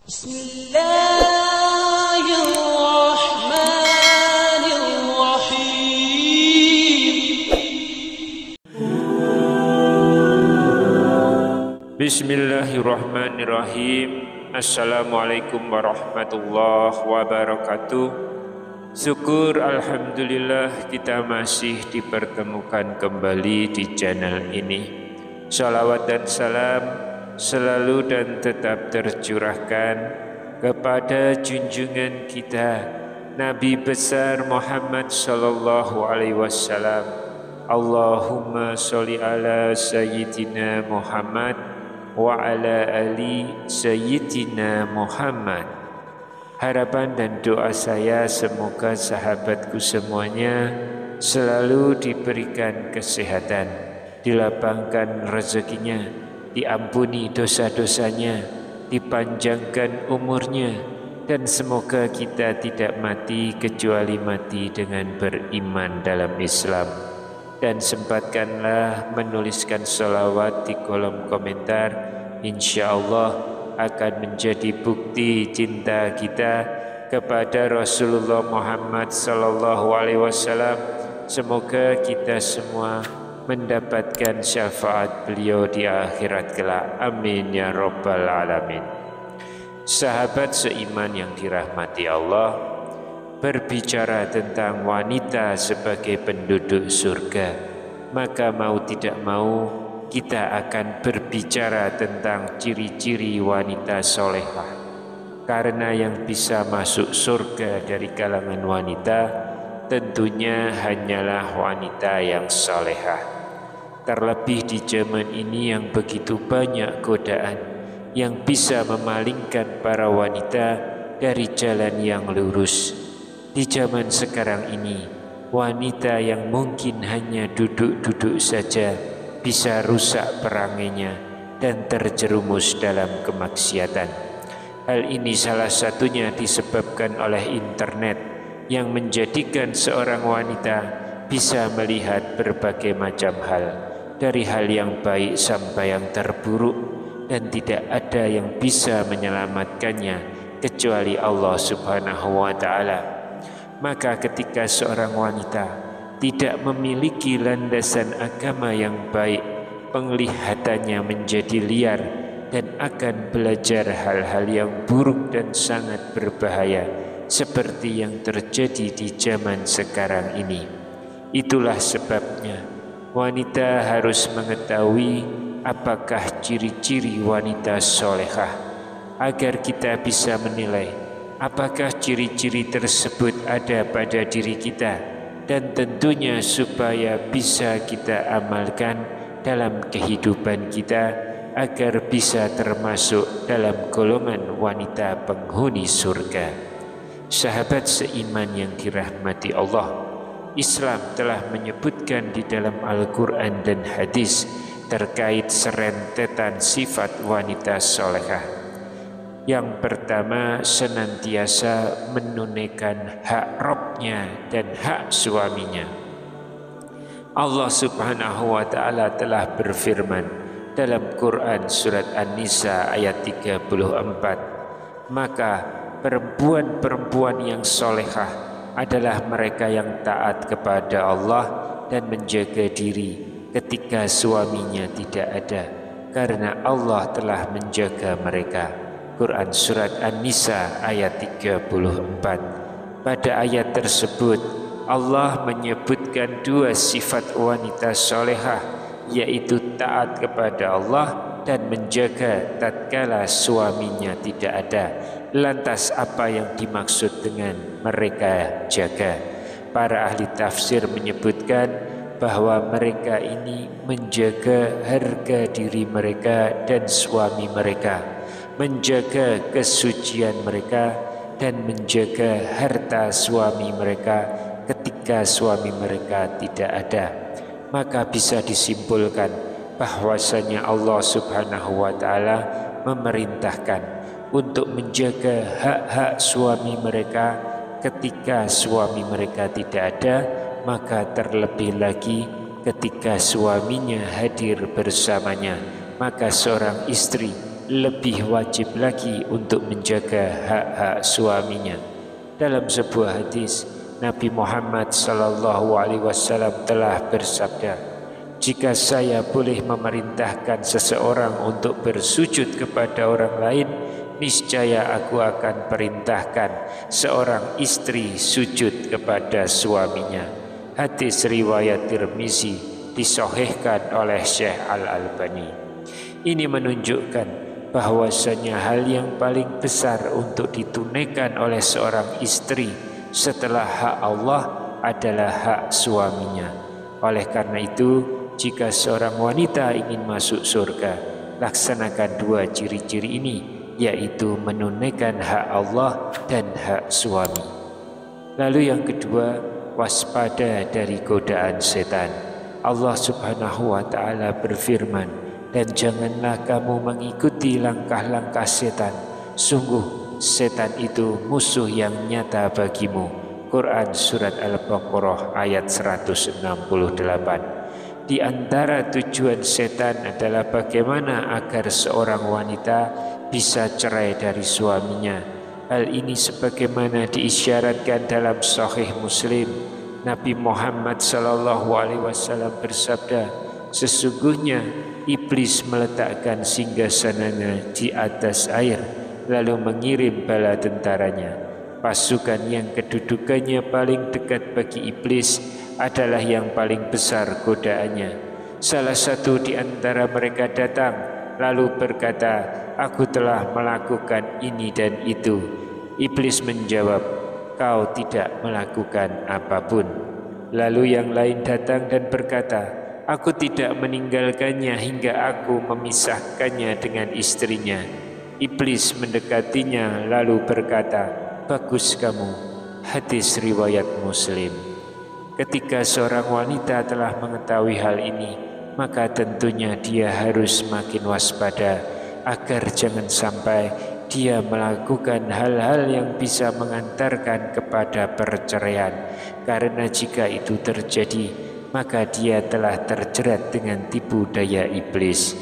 Bismillahirrahmanirrahim. Assalamualaikum warahmatullahi wabarakatuh. Syukur alhamdulillah kita masih dipertemukan kembali di channel ini. Salawat dan salam selalu dan tetap tercurahkan kepada junjungan kita Nabi besar Muhammad sallallahu alaihi wasallam. Allahumma sholli ala sayyidina Muhammad wa ala ali sayyidina Muhammad. Harapan dan doa saya semoga sahabatku semuanya selalu diberikan kesehatan, dilapangkan rezekinya, diampuni dosa-dosanya, dipanjangkan umurnya, dan semoga kita tidak mati kecuali mati dengan beriman dalam Islam. Dan sempatkanlah menuliskan sholawat di kolom komentar, insya Allah akan menjadi bukti cinta kita kepada Rasulullah Muhammad sallallahu alaihi wasallam. Semoga kita semua mendapatkan syafaat beliau di akhirat kelak. Amin ya rabbal alamin. Sahabat seiman yang dirahmati Allah, berbicara tentang wanita sebagai penduduk surga, maka mau tidak mau kita akan berbicara tentang ciri-ciri wanita solehah. Karena yang bisa masuk surga dari kalangan wanita tentunya hanyalah wanita yang solehah. Terlebih di zaman ini yang begitu banyak godaan yang bisa memalingkan para wanita dari jalan yang lurus. Di zaman sekarang ini, wanita yang mungkin hanya duduk-duduk saja bisa rusak perangainya dan terjerumus dalam kemaksiatan. Hal ini salah satunya disebabkan oleh internet yang menjadikan seorang wanita bisa melihat berbagai macam hal, dari hal yang baik sampai yang terburuk, dan tidak ada yang bisa menyelamatkannya kecuali Allah Subhanahu wa ta'ala. Maka ketika seorang wanita tidak memiliki landasan agama yang baik, penglihatannya menjadi liar dan akan belajar hal-hal yang buruk dan sangat berbahaya seperti yang terjadi di zaman sekarang ini. Itulah sebabnya wanita harus mengetahui apakah ciri-ciri wanita solehah agar kita bisa menilai apakah ciri-ciri tersebut ada pada diri kita, dan tentunya supaya bisa kita amalkan dalam kehidupan kita agar bisa termasuk dalam golongan wanita penghuni surga. Sahabat seiman yang dirahmati Allah, Islam telah menyebutkan di dalam Al-Quran dan hadis terkait serentetan sifat wanita solehah. Yang pertama, senantiasa menunaikan hak Rabbnya dan hak suaminya. Allah Subhanahu wa ta'ala telah berfirman dalam Quran surat An-Nisa ayat 34, maka perempuan-perempuan yang solehah adalah mereka yang taat kepada Allah dan menjaga diri ketika suaminya tidak ada, karena Allah telah menjaga mereka. Quran surat An-Nisa ayat 34. Pada ayat tersebut Allah menyebutkan dua sifat wanita solehah, yaitu taat kepada Allah dan menjaga tatkala suaminya tidak ada. Lantas apa yang dimaksud dengan mereka jaga? Para ahli tafsir menyebutkan bahwa mereka ini menjaga harga diri mereka dan suami mereka, menjaga kesucian mereka, dan menjaga harta suami mereka ketika suami mereka tidak ada. Maka bisa disimpulkan bahwasanya Allah Subhanahu wa ta'ala memerintahkan untuk menjaga hak-hak suami mereka ketika suami mereka tidak ada, maka terlebih lagi ketika suaminya hadir bersamanya, maka seorang istri lebih wajib lagi untuk menjaga hak-hak suaminya. Dalam sebuah hadis, Nabi Muhammad SAW telah bersabda, "Jika saya boleh memerintahkan seseorang untuk bersujud kepada orang lain, niscaya aku akan perintahkan seorang istri sujud kepada suaminya." Hadis riwayat Tirmizi, disahihkan oleh Syekh Al-Albani. Ini menunjukkan bahwasanya hal yang paling besar untuk ditunaikan oleh seorang istri setelah hak Allah adalah hak suaminya. Oleh karena itu, jika seorang wanita ingin masuk surga, laksanakan dua ciri-ciri ini, yaitu menunaikan hak Allah dan hak suami. Lalu yang kedua, waspada dari godaan setan. Allah Subhanahu wa ta'ala berfirman, "Dan janganlah kamu mengikuti langkah-langkah setan. Sungguh setan itu musuh yang nyata bagimu." Quran Surat Al-Baqarah ayat 168. Di antara tujuan setan adalah bagaimana agar seorang wanita bisa cerai dari suaminya. Hal ini sebagaimana diisyaratkan dalam Sahih Muslim. Nabi Muhammad SAW bersabda, "Sesungguhnya iblis meletakkan singgasananya di atas air, lalu mengirim bala tentaranya. Pasukan yang kedudukannya paling dekat bagi iblis adalah yang paling besar godaannya. Salah satu di antara mereka datang, lalu berkata, 'Aku telah melakukan ini dan itu.' Iblis menjawab, 'Kau tidak melakukan apapun.' Lalu yang lain datang dan berkata, 'Aku tidak meninggalkannya hingga aku memisahkannya dengan istrinya.' Iblis mendekatinya lalu berkata, 'Bagus kamu.' Hadis riwayat Muslim. Ketika seorang wanita telah mengetahui hal ini, maka tentunya dia harus semakin waspada agar jangan sampai dia melakukan hal-hal yang bisa mengantarkan kepada perceraian, karena jika itu terjadi, maka dia telah terjerat dengan tipu daya iblis.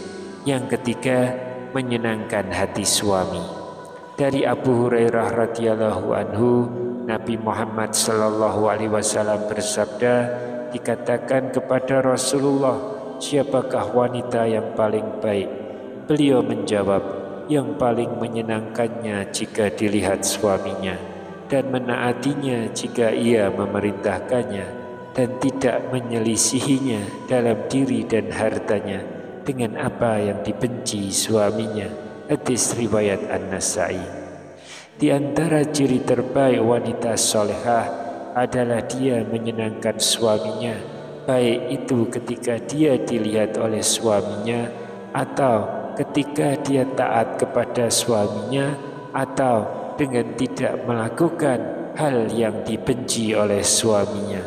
Yang ketiga, menyenangkan hati suami. Dari Abu Hurairah radhiyallahu anhu, Nabi Muhammad SAW bersabda, dikatakan kepada Rasulullah, "Siapakah wanita yang paling baik?" Beliau menjawab, "Yang paling menyenangkannya jika dilihat suaminya, dan menaatinya jika ia memerintahkannya, dan tidak menyelisihinya dalam diri dan hartanya dengan apa yang dibenci suaminya." Hadis riwayat An-Nasai. Di antara ciri terbaik wanita solehah adalah dia menyenangkan suaminya, baik itu ketika dia dilihat oleh suaminya, atau ketika dia taat kepada suaminya, atau dengan tidak melakukan hal yang dibenci oleh suaminya.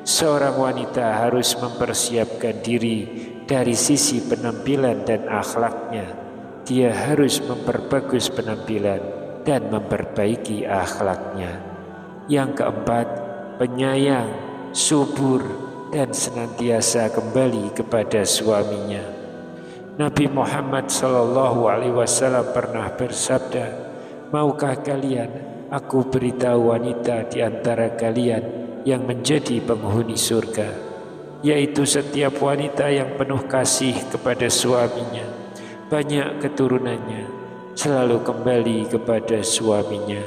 Seorang wanita harus mempersiapkan diri dari sisi penampilan dan akhlaknya. Dia harus memperbagus penampilan dan memperbaiki akhlaknya. Yang keempat, penyayang, subur, dan senantiasa kembali kepada suaminya. Nabi Muhammad SAW pernah bersabda, "Maukah kalian aku beritahu wanita di antara kalian yang menjadi penghuni surga, yaitu setiap wanita yang penuh kasih kepada suaminya, banyak keturunannya, selalu kembali kepada suaminya,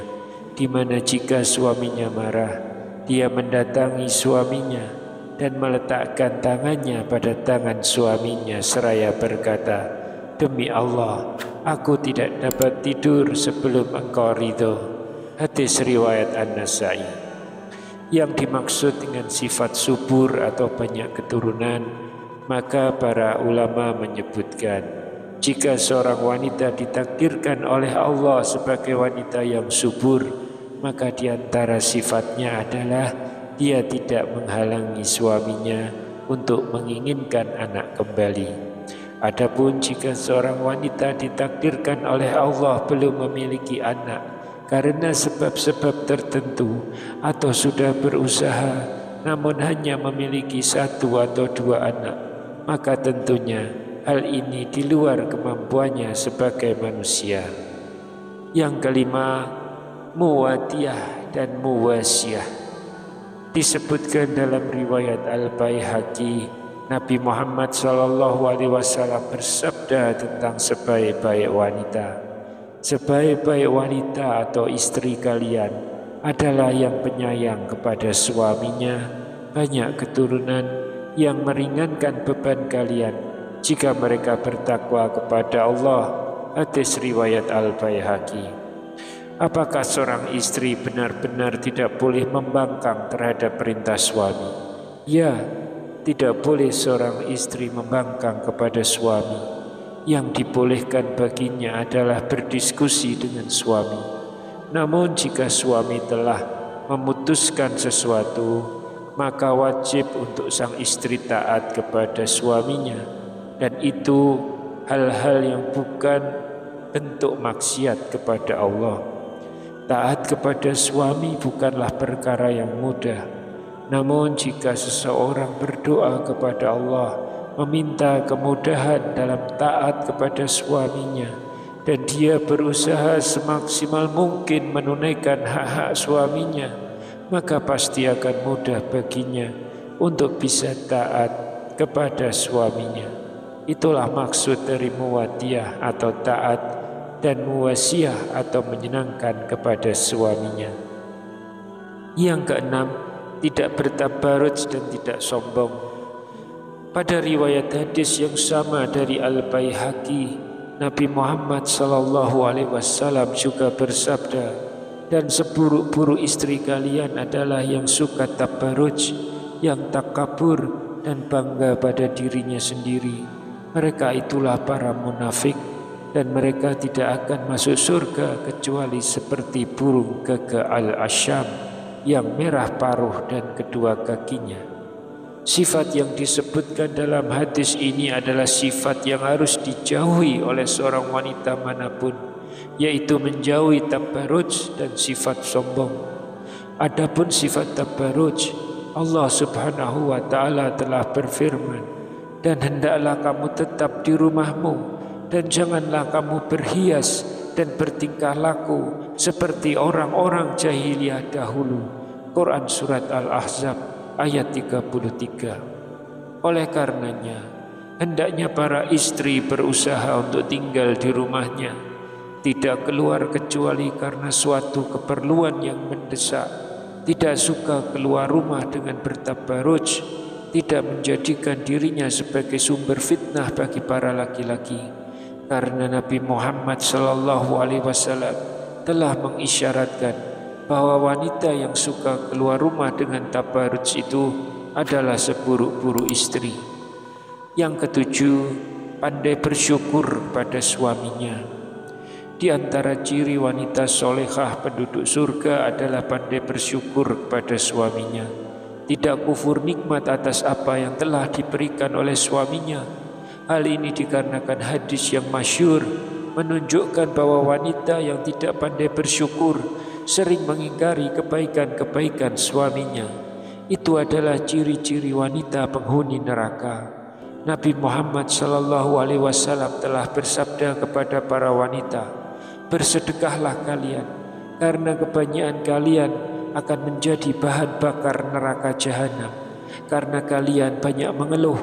di mana jika suaminya marah, dia mendatangi suaminya dan meletakkan tangannya pada tangan suaminya seraya berkata, 'Demi Allah, aku tidak dapat tidur sebelum engkau ridho.'" Hadis riwayat An-Nasai. Yang dimaksud dengan sifat subur atau banyak keturunan, maka para ulama menyebutkan, jika seorang wanita ditakdirkan oleh Allah sebagai wanita yang subur, maka di antara sifatnya adalah dia tidak menghalangi suaminya untuk menginginkan anak kembali. Adapun jika seorang wanita ditakdirkan oleh Allah belum memiliki anak karena sebab-sebab tertentu, atau sudah berusaha namun hanya memiliki 1 atau 2 anak, maka tentunya hal ini di luar kemampuannya sebagai manusia. Yang kelima, muwadiyah dan muwasiyah. Disebutkan dalam riwayat Al-Baihaqi, Nabi Muhammad SAW bersabda tentang sebaik-baik wanita. Sebaik-baik wanita atau istri kalian adalah yang penyayang kepada suaminya, banyak keturunan, yang meringankan beban kalian jika mereka bertakwa kepada Allah. Hadis riwayat Al-Baihaqi. Apakah seorang istri benar-benar tidak boleh membangkang terhadap perintah suami? Ya, tidak boleh seorang istri membangkang kepada suami. Yang dibolehkan baginya adalah berdiskusi dengan suami. Namun jika suami telah memutuskan sesuatu, maka wajib untuk sang istri taat kepada suaminya, dan itu hal-hal yang bukan bentuk maksiat kepada Allah. Taat kepada suami bukanlah perkara yang mudah. Namun jika seseorang berdoa kepada Allah, meminta kemudahan dalam taat kepada suaminya, dan dia berusaha semaksimal mungkin menunaikan hak-hak suaminya, maka pasti akan mudah baginya untuk bisa taat kepada suaminya. Itulah maksud dari muwadiyah atau taat, dan muwasiyah atau menyenangkan kepada suaminya. Yang keenam, tidak bertabarruj dan tidak sombong. Pada riwayat hadis yang sama dari Al-Baihaqi, Nabi Muhammad SAW juga bersabda, dan seburuk-buruk istri kalian adalah yang suka tabarruj, yang takabur dan bangga pada dirinya sendiri. Mereka itulah para munafik, dan mereka tidak akan masuk surga kecuali seperti burung gagak al-asyam yang merah paruh dan kedua kakinya. Sifat yang disebutkan dalam hadis ini adalah sifat yang harus dijauhi oleh seorang wanita manapun, yaitu menjauhi tabarruj dan sifat sombong. Adapun sifat tabarruj, Allah Subhanahu wa Ta'ala telah berfirman, dan hendaklah kamu tetap di rumahmu, dan janganlah kamu berhias dan bertingkah laku seperti orang-orang jahiliyah dahulu. Quran Surat Al-Ahzab ayat 33. Oleh karenanya, hendaknya para istri berusaha untuk tinggal di rumahnya, tidak keluar kecuali karena suatu keperluan yang mendesak, tidak suka keluar rumah dengan bertabarruj, tidak menjadikan dirinya sebagai sumber fitnah bagi para laki-laki. Karena Nabi Muhammad SAW telah mengisyaratkan bahwa wanita yang suka keluar rumah dengan tabarruj itu adalah seburuk-buruk istri. Yang ketujuh, pandai bersyukur pada suaminya. Di antara ciri wanita solehah penduduk surga adalah pandai bersyukur kepada suaminya, tidak kufur nikmat atas apa yang telah diberikan oleh suaminya. Hal ini dikarenakan hadis yang masyhur menunjukkan bahwa wanita yang tidak pandai bersyukur sering mengingkari kebaikan-kebaikan suaminya. Itu adalah ciri-ciri wanita penghuni neraka. Nabi Muhammad SAW telah bersabda kepada para wanita, bersedekahlah kalian, karena kebanyakan kalian akan menjadi bahan bakar neraka jahanam, karena kalian banyak mengeluh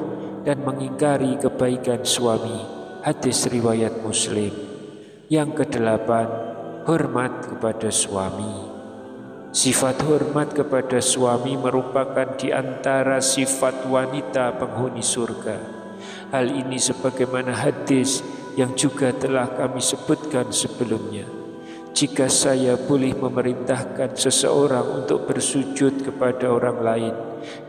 dan mengingkari kebaikan suami. Hadis riwayat Muslim. Yang kedelapan, hormat kepada suami. Sifat hormat kepada suami merupakan di antara sifat wanita penghuni surga. Hal ini sebagaimana hadis yang juga telah kami sebutkan sebelumnya. Jika saya boleh memerintahkan seseorang untuk bersujud kepada orang lain,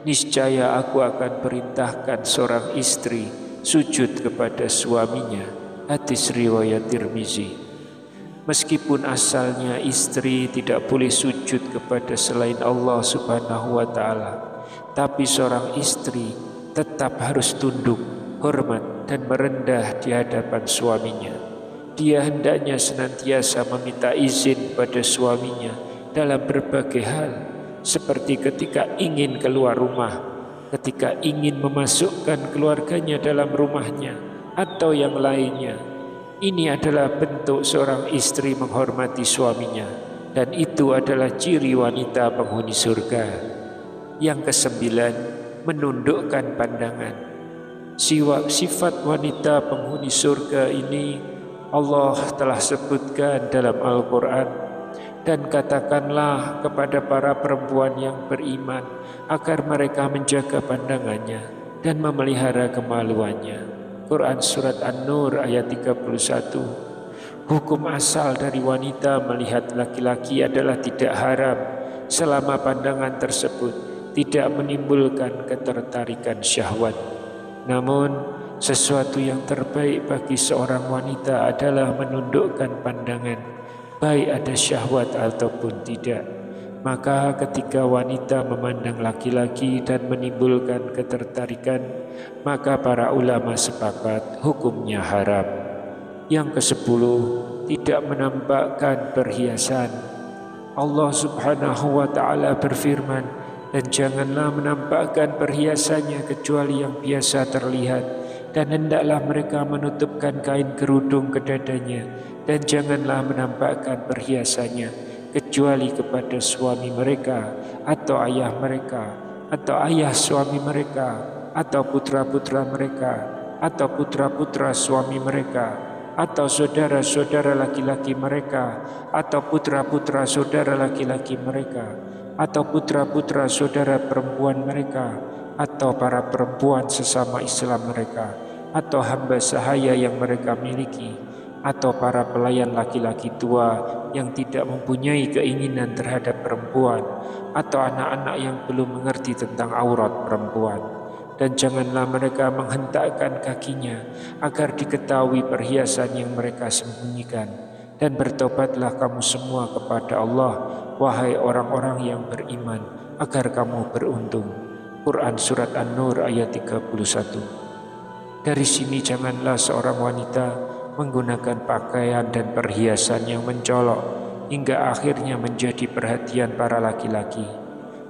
niscaya aku akan perintahkan seorang istri sujud kepada suaminya. Hadis riwayat Tirmizi. Meskipun asalnya istri tidak boleh sujud kepada selain Allah Subhanahu wa Ta'ala, tapi seorang istri tetap harus tunduk, hormat dan merendah di hadapan suaminya. Dia hendaknya senantiasa meminta izin pada suaminya dalam berbagai hal, seperti ketika ingin keluar rumah, ketika ingin memasukkan keluarganya dalam rumahnya, atau yang lainnya. Ini adalah bentuk seorang istri menghormati suaminya, dan itu adalah ciri wanita penghuni surga. Yang kesembilan, menundukkan pandangan. Sifat wanita penghuni surga ini Allah telah sebutkan dalam Al-Quran. Dan katakanlah kepada para perempuan yang beriman agar mereka menjaga pandangannya dan memelihara kemaluannya. Quran Surat An-Nur ayat 31. Hukum asal dari wanita melihat laki-laki adalah tidak haram selama pandangan tersebut tidak menimbulkan ketertarikan syahwat. Namun, sesuatu yang terbaik bagi seorang wanita adalah menundukkan pandangan, baik ada syahwat ataupun tidak. Maka ketika wanita memandang laki-laki dan menimbulkan ketertarikan, maka para ulama sepakat hukumnya haram. Yang ke-10, tidak menampakkan perhiasan. Allah Subhanahu wa ta'ala berfirman, dan janganlah menampakkan perhiasannya kecuali yang biasa terlihat, dan hendaklah mereka menutupkan kain kerudung ke dadanya, dan janganlah menampakkan perhiasannya kecuali kepada suami mereka atau ayah mereka atau ayah suami mereka atau putra-putra mereka atau putra-putra suami mereka atau saudara-saudara laki-laki mereka atau putra-putra saudara laki-laki mereka atau putra-putra saudara perempuan mereka, atau para perempuan sesama Islam mereka, atau hamba sahaya yang mereka miliki, atau para pelayan laki-laki tua yang tidak mempunyai keinginan terhadap perempuan, atau anak-anak yang belum mengerti tentang aurat perempuan. Dan janganlah mereka menghentakkan kakinya agar diketahui perhiasan yang mereka sembunyikan. Dan bertobatlah kamu semua kepada Allah, wahai orang-orang yang beriman, agar kamu beruntung. Quran Surat An-Nur ayat 31. Dari sini janganlah seorang wanita menggunakan pakaian dan perhiasan yang mencolok hingga akhirnya menjadi perhatian para laki-laki.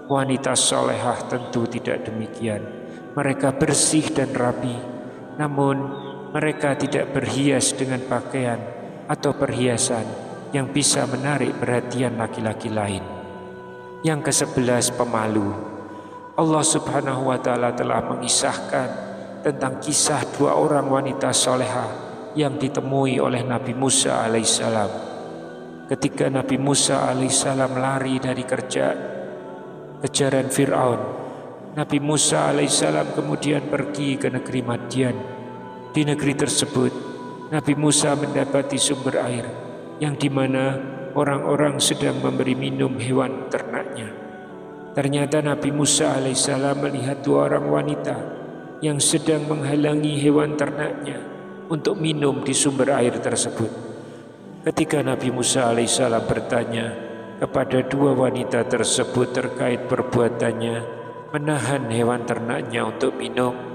Wanita solehah tentu tidak demikian. Mereka bersih dan rapi, namun mereka tidak berhias dengan pakaian atau perhiasan yang bisa menarik perhatian laki-laki lain. Yang ke-11, pemalu. Allah Subhanahu wa ta'ala telah mengisahkan tentang kisah dua orang wanita solehah yang ditemui oleh Nabi Musa alaihissalam. Ketika Nabi Musa alaihissalam lari dari kejaran Fir'aun, Nabi Musa alaihissalam kemudian pergi ke negeri Madian. Di negeri tersebut Nabi Musa mendapati sumber air yang dimana orang-orang sedang memberi minum hewan ternaknya. Ternyata Nabi Musa alaihissalam melihat dua orang wanita yang sedang menghalangi hewan ternaknya untuk minum di sumber air tersebut. Ketika Nabi Musa alaihissalam bertanya kepada dua wanita tersebut terkait perbuatannya menahan hewan ternaknya untuk minum,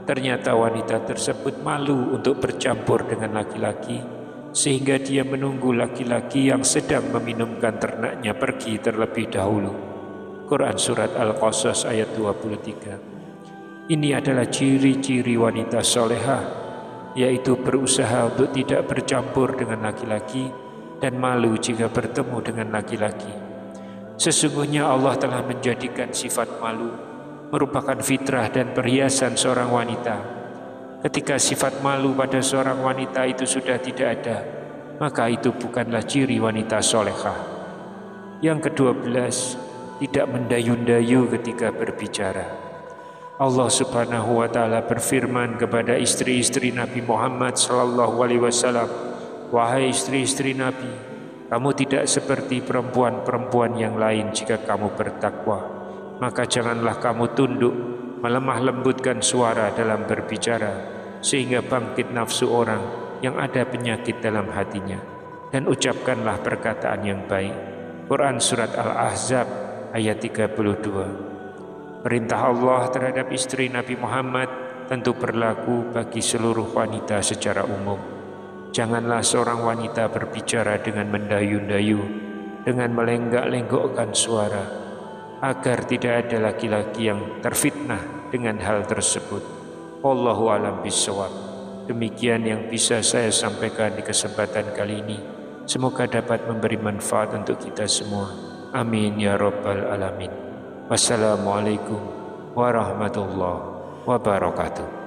ternyata wanita tersebut malu untuk bercampur dengan laki-laki, sehingga dia menunggu laki-laki yang sedang meminumkan ternaknya pergi terlebih dahulu. Quran Surat Al-Qasas ayat 23. Ini adalah ciri-ciri wanita solehah, yaitu berusaha untuk tidak bercampur dengan laki-laki dan malu jika bertemu dengan laki-laki. Sesungguhnya Allah telah menjadikan sifat malu merupakan fitrah dan perhiasan seorang wanita. Ketika sifat malu pada seorang wanita itu sudah tidak ada, maka itu bukanlah ciri wanita solehah. Yang ke-12, tidak mendayu-dayu ketika berbicara. Allah Subhanahu wa ta'ala berfirman kepada istri-istri Nabi Muhammad sallallahu alaihi wasallam, wahai istri-istri Nabi, kamu tidak seperti perempuan-perempuan yang lain jika kamu bertakwa. Maka janganlah kamu tunduk, melemah lembutkan suara dalam berbicara, sehingga bangkit nafsu orang yang ada penyakit dalam hatinya, dan ucapkanlah perkataan yang baik. Quran Surat Al-Ahzab ayat 32. Perintah Allah terhadap istri Nabi Muhammad tentu berlaku bagi seluruh wanita secara umum. Janganlah seorang wanita berbicara dengan mendayu-dayu, dengan melenggak-lenggokkan suara, agar tidak ada laki-laki yang terfitnah dengan hal tersebut. Wallahu a'lam bishawab. Demikian yang bisa saya sampaikan di kesempatan kali ini. Semoga dapat memberi manfaat untuk kita semua. Amin ya rabbal alamin. Wassalamualaikum warahmatullahi wabarakatuh.